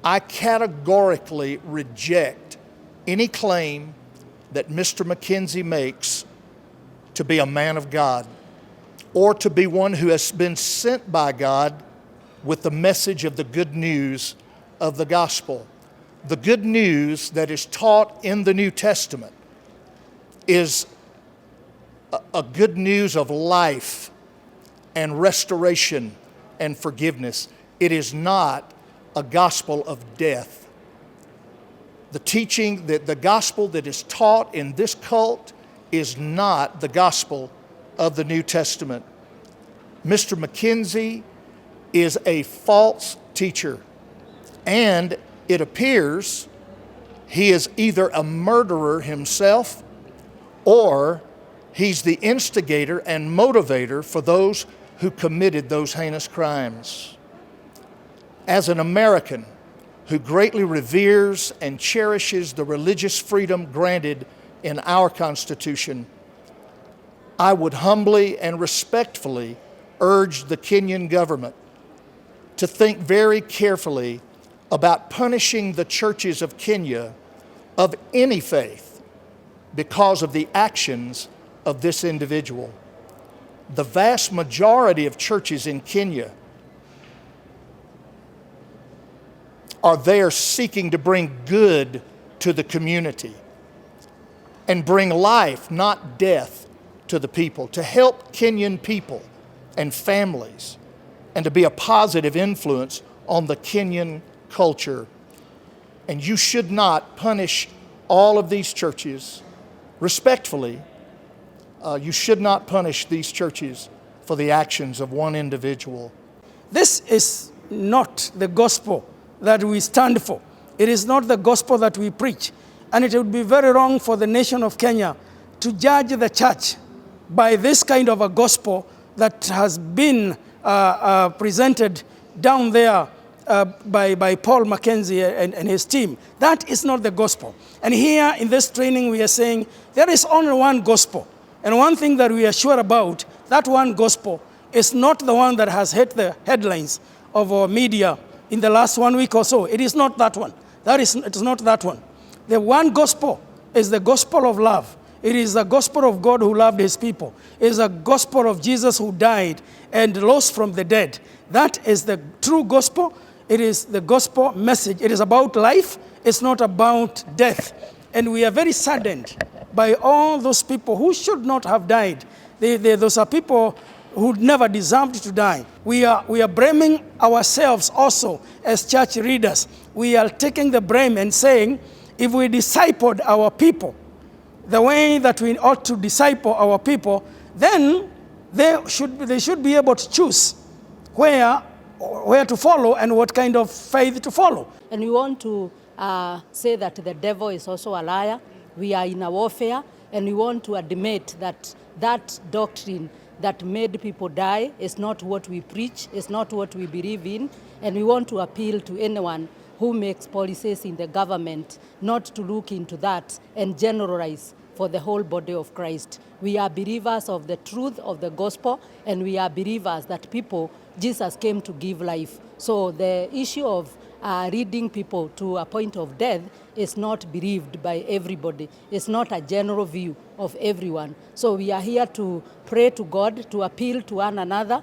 I categorically reject any claim that Mr. Mackenzie makes to be a man of God or to be one who has been sent by God with the message of the good news of the gospel. The good news that is taught in the New Testament is a good news of life and restoration and forgiveness. It is not a gospel of death. The teaching, that the gospel that is taught in this cult is not the gospel of the New Testament. Mr. Mackenzie is a false teacher, and it appears he is either a murderer himself or he's the instigator and motivator for those who committed those heinous crimes. As an American who greatly reveres and cherishes the religious freedom granted in our Constitution, I would humbly and respectfully urge the Kenyan government to think very carefully about punishing the churches of Kenya of any faith because of the actions of this individual. The vast majority of churches in Kenya are there seeking to bring good to the community and bring life, not death, to the people, to help Kenyan people and families, and to be a positive influence on the Kenyan culture. And you should not punish all of these churches respectfully. You should not punish these churches for the actions of one individual. This is not the gospel that we stand for. It is not the gospel that we preach. And it would be very wrong for the nation of Kenya to judge the church by this kind of a gospel that has been presented down there by Paul Mackenzie and his team. That is not the gospel. And here in this training we are saying there is only one gospel. And one thing that we are sure about, that one gospel is not the one that has hit the headlines of our media in the last 1 week or so. It is not that one. It is not that one. The one gospel is the gospel of love. It is the gospel of God who loved his people. It is a gospel of Jesus who died and rose from the dead. That is the true gospel. It is the gospel message. It is about life. It's not about death. And we are very saddened by all those people who should not have died. Those are people who never deserved to die. We are blaming ourselves also as church leaders. We are taking the blame and saying, if we discipled our people the way that we ought to disciple our people, then they should be able to choose where to follow and what kind of faith to follow. And we want to say that the devil is also a liar. We are in a warfare, and we want to admit that that doctrine that made people die is not what we preach, is not what we believe in, and we want to appeal to anyone who makes policies in the government not to look into that and generalize for the whole body of Christ. We are believers of the truth of the gospel, and we are believers that Jesus came to give life. So the issue of leading people to a point of death is not believed by everybody. It's not a general view of everyone. So we are here to pray to God, to appeal to one another,